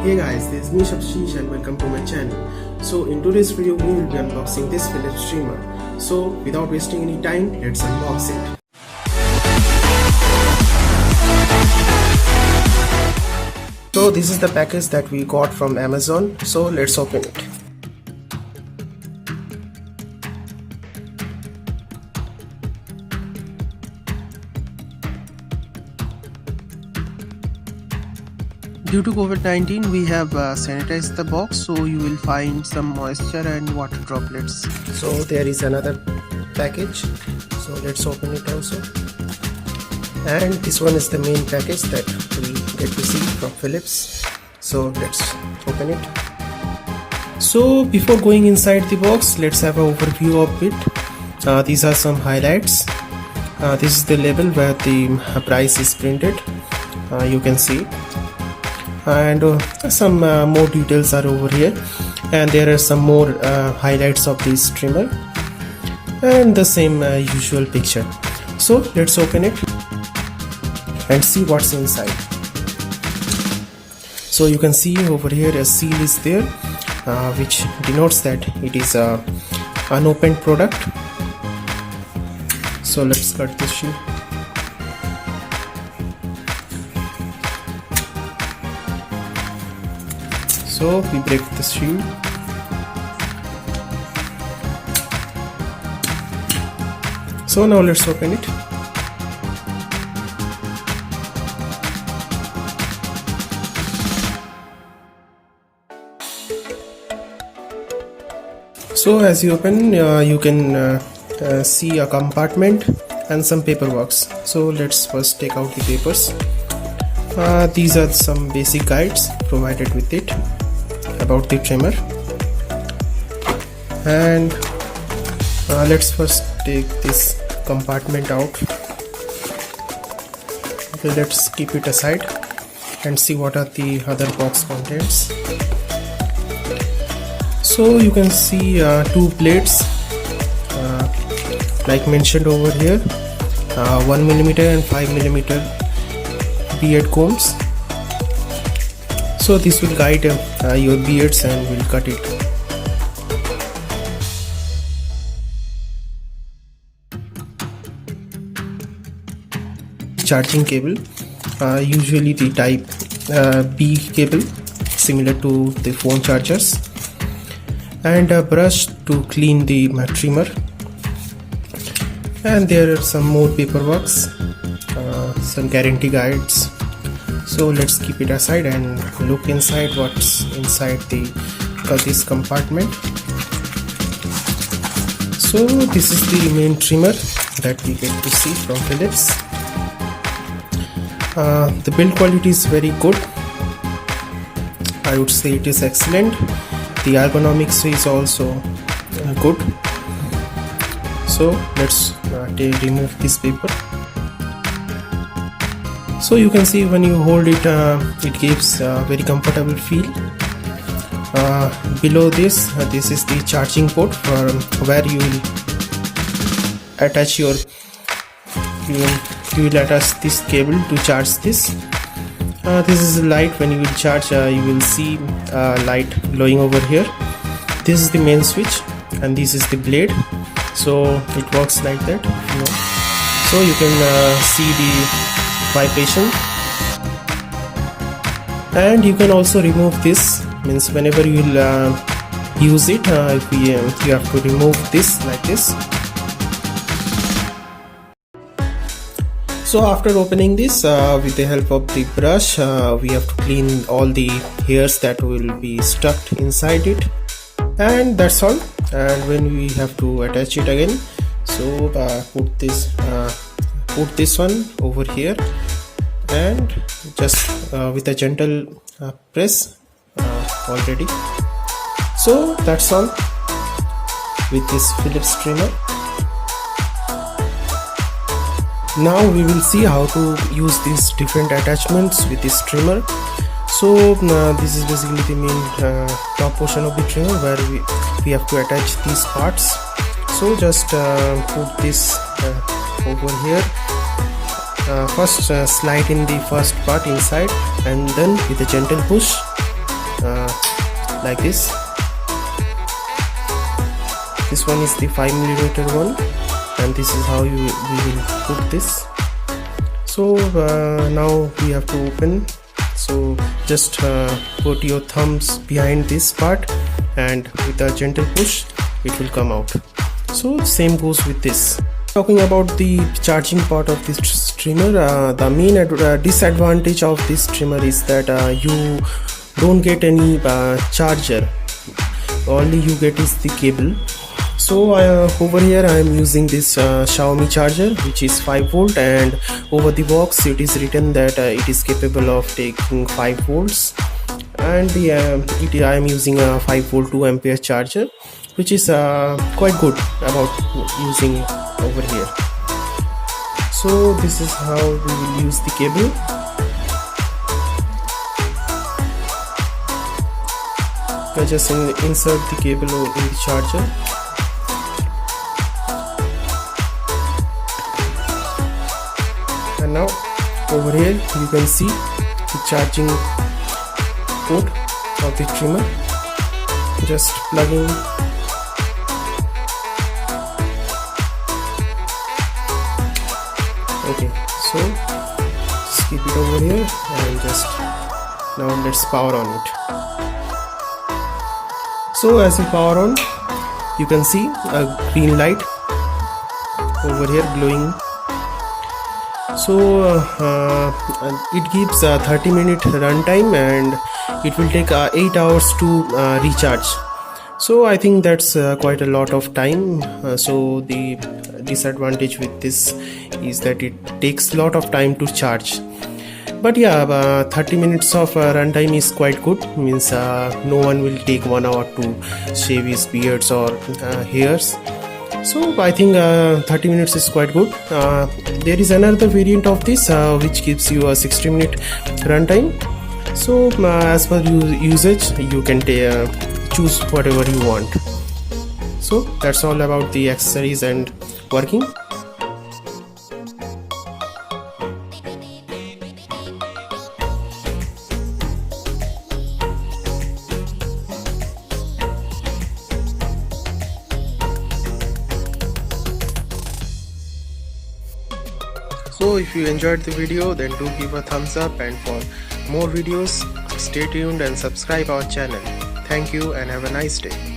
Hey guys, this is me Shapshish and welcome to my channel. So in today's video we will be unboxing this Philips trimmer. So without wasting any time, let's unbox it. So this is the package that we got from Amazon. So let's open it. Due to COVID-19, we have sanitized the box, so you will find some moisture and water droplets. So there is another package, so let's open it also. And this one is the main package that we get to see from Philips. So let's open it. So before going inside the box, let's have an overview of it. These are some highlights. This is the label where the price is printed. You can see. And some more details are over here, and there are some more highlights of this trimmer and the same usual picture. So let's open it and see what's inside. So you can see over here a seal is there, which denotes that it is a unopened product. So let's cut this sheet. So we break the shield. So now let's open it. So as you open, you can see a compartment and some paperwork. So let's first take out the papers. These are some basic guides provided with it about the trimmer, and let's first take this compartment out. Okay, let's keep it aside and see what are the other box contents. So you can see two plates like mentioned over here, 1mm and 5mm beard combs. So this will guide your beards and will cut it. Charging cable, usually the type B cable, similar to the phone chargers, and a brush to clean the trimmer. And there are some more paperwork, some guarantee guides. So let's keep it aside and look inside what's inside this compartment. So this is the main trimmer that we get to see from Philips. The build quality is very good. I would say it is excellent. The ergonomics is also good. So let's remove this paper. So you can see when you hold it, it gives a very comfortable feel. Below this, this is the charging port for where you will attach you will attach this cable to charge this. This is the light. When you will charge, you will see light glowing over here. This is the main switch, and this is the blade. So it works like that. So you can see the vibration, and you can also remove this. Means whenever you will use it, you have to remove this like this. So after opening this, with the help of the brush, we have to clean all the hairs that will be stuck inside it, and that's all. And when we have to attach it again, so put this one over here, and just with a gentle press already. So that's all with this Philips trimmer. Now we will see how to use these different attachments with this trimmer. So this is basically the main top portion of the trimmer where we have to attach these parts. So just put this over here. First slide in the first part inside, and then with a gentle push like this. This one is the 5mm one, and this is how we will put this. So now we have to open. So just put your thumbs behind this part, and with a gentle push it will come out. So same goes with this. Talking about the charging part of this trimmer, the main disadvantage of this trimmer is that you don't get any charger. Only you get is the cable. So over here I am using this Xiaomi charger, which is 5V, and over the box it is written that it is capable of taking 5 volts, and I am using a 5V 2A charger, which is quite good about using over here. So this is how we will use the cable. I just insert the cable in the charger. And now over here you can see the charging port of the trimmer. Just plug in. Okay, so just keep it over here and just now let's power on it. So as we power on, you can see a green light over here glowing. So it gives a 30-minute runtime, and it will take 8 hours to recharge. So I think that's quite a lot of time. So the disadvantage with this is that it takes a lot of time to charge. But yeah, 30 minutes of runtime is quite good. Means no one will take 1 hour to shave his beards or hairs. So I think 30 minutes is quite good. There is another variant of this which gives you a 60-minute runtime. So as per usage, you can choose whatever you want. So that's all about the accessories and working. So if you enjoyed the video, then do give a thumbs up, and for more videos stay tuned and subscribe our channel. Thank you and have a nice day.